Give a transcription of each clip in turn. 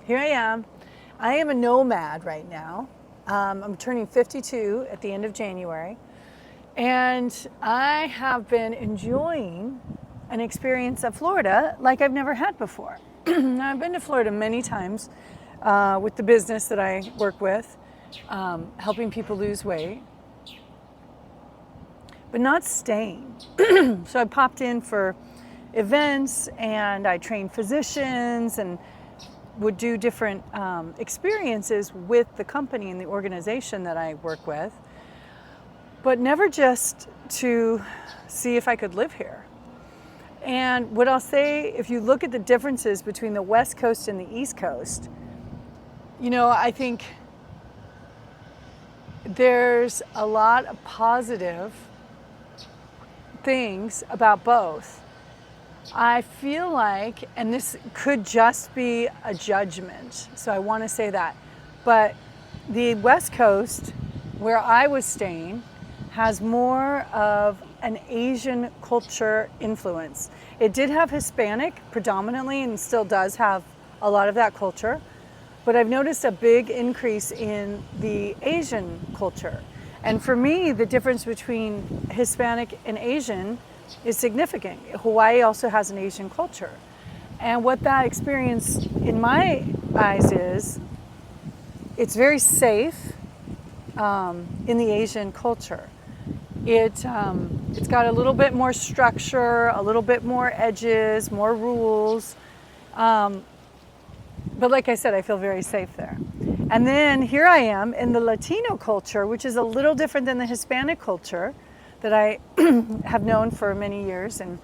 here I am. I am a nomad right now. I'm turning 52 at the end of January. And I have been enjoying an experience of Florida like I've never had before. Now, I've been to Florida many times with the business that I work with, helping people lose weight, but not staying. So I popped in for events and I trained physicians and would do different experiences with the company and the organization that I work with, but never just to see if I could live here. And what I'll say, if you look at the differences between the West Coast and the East Coast, I think there's a lot of positive things about both. I feel like, and this could just be a judgment, so I want to say that, but the West Coast, where I was staying, has more of an Asian culture influence. It did have Hispanic predominantly and still does have a lot of that culture, but I've noticed a big increase in the Asian culture. And for me, the difference between Hispanic and Asian is significant. Hawaii also has an Asian culture. And what that experience in my eyes is, it's very safe in the Asian culture. It's got a little bit more structure, a little bit more edges, more rules. But like I said, I feel very safe there. And then here I am in the Latino culture, which is a little different than the Hispanic culture that I have known for many years in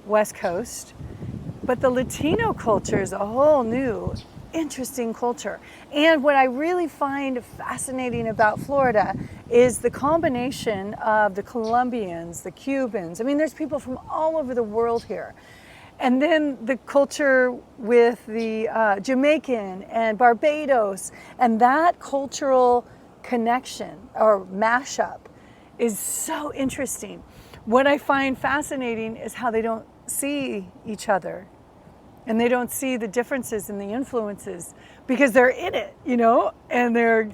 West Coast. But the Latino culture is a whole new, interesting culture. And what I really find fascinating about Florida is the combination of the Colombians, the Cubans. I mean, there's people from all over the world here. And then the culture with the Jamaican and Barbados, and that cultural connection or mashup is so interesting. What I find fascinating is how they don't see each other and they don't see the differences and the influences because they're in it, and they're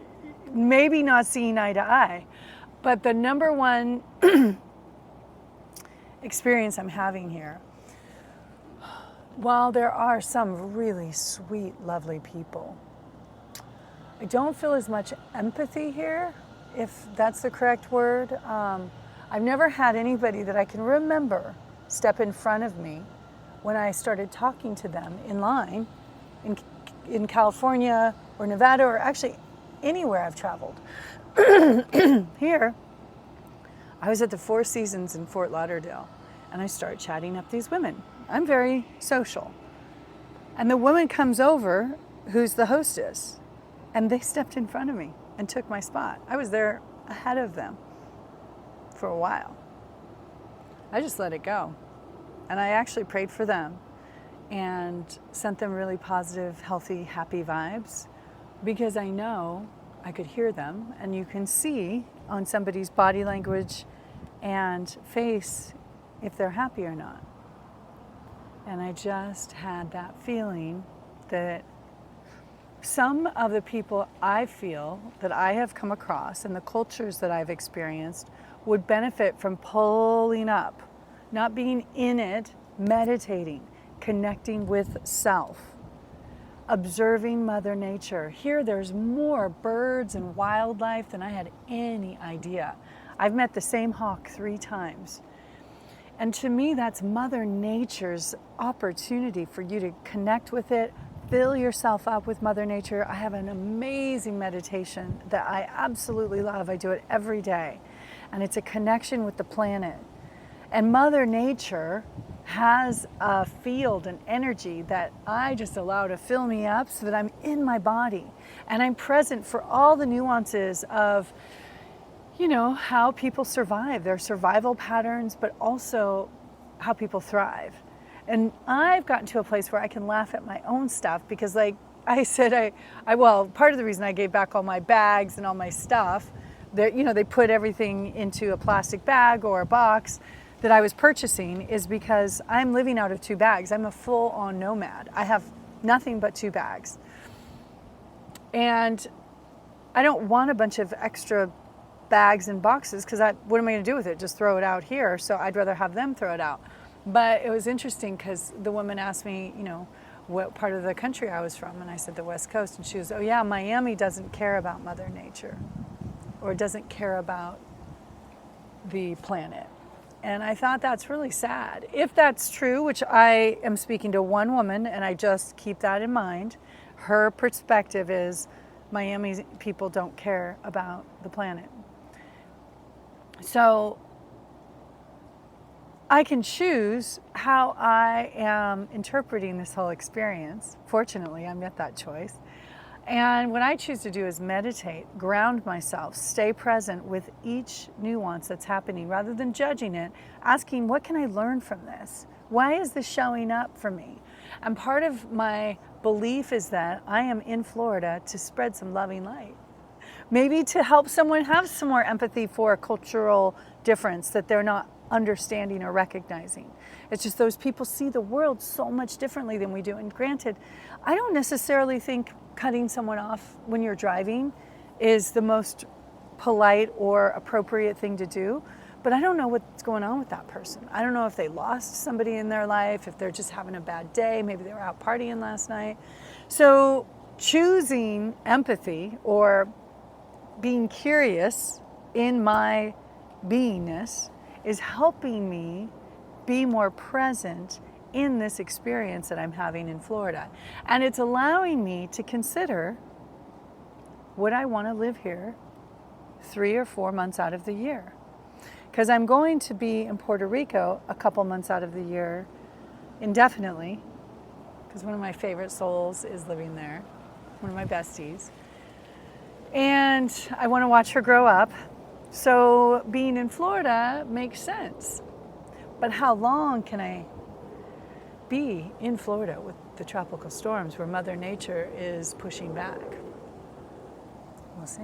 maybe not seeing eye to eye. But the number one experience I'm having here, while there are some really sweet, lovely people, I don't feel as much empathy here, if that's the correct word. I've never had anybody that I can remember step in front of me when I started talking to them in line in California or Nevada, or actually anywhere I've traveled. Here, I was at the Four Seasons in Fort Lauderdale, and I started chatting up these women. I'm very social. And the woman comes over, who's the hostess, and they stepped in front of me and took my spot. I was there ahead of them for a while. I just let it go. And I actually prayed for them and sent them really positive, healthy, happy vibes because I know I could hear them, and you can see on somebody's body language and face if they're happy or not. And I just had that feeling that some of the people I feel that I have come across and the cultures that I've experienced would benefit from pulling up, not being in it, meditating, connecting with self, observing Mother Nature. Here there's more birds and wildlife than I had any idea. I've met the same hawk 3 times. And to me, that's Mother Nature's opportunity for you to connect with it, fill yourself up with Mother Nature. I have an amazing meditation that I absolutely love. I do it every day. And it's a connection with the planet. And Mother Nature has a field and energy that I just allow to fill me up so that I'm in my body. And I'm present for all the nuances of, how people survive, their survival patterns, but also how people thrive. And I've gotten to a place where I can laugh at my own stuff because, like I said, part of the reason I gave back all my bags and all my stuff, they put everything into a plastic bag or a box that I was purchasing, is because I'm living out of 2 bags. I'm a full-on nomad. I have nothing but 2 bags. And I don't want a bunch of extra bags and boxes because what am I going to do with it? Just throw it out here. So I'd rather have them throw it out. But it was interesting because the woman asked me, you know, what part of the country I was from. And I said the West Coast. And she was, oh yeah, Miami doesn't care about Mother Nature or doesn't care about the planet. And I thought that's really sad. If that's true, which I am speaking to one woman and I just keep that in mind, her perspective is Miami people don't care about the planet. So I can choose how I am interpreting this whole experience. Fortunately, I'm at that choice. And what I choose to do is meditate, ground myself, stay present with each nuance that's happening rather than judging it, asking, what can I learn from this? Why is this showing up for me? And part of my belief is that I am in Florida to spread some loving light. Maybe to help someone have some more empathy for a cultural difference that they're not understanding or recognizing. It's just those people see the world so much differently than we do. And granted, I don't necessarily think cutting someone off when you're driving is the most polite or appropriate thing to do, but I don't know what's going on with that person. I don't know if they lost somebody in their life, if they're just having a bad day, maybe they were out partying last night. So choosing empathy or being curious in my beingness is helping me be more present in this experience that I'm having in Florida. And it's allowing me to consider, would I want to live here 3 or 4 months out of the year? Because I'm going to be in Puerto Rico a couple months out of the year indefinitely, because one of my favorite souls is living there, one of my besties. And I want to watch her grow up. So being in Florida makes sense. But how long can I be in Florida with the tropical storms where Mother Nature is pushing back? We'll see.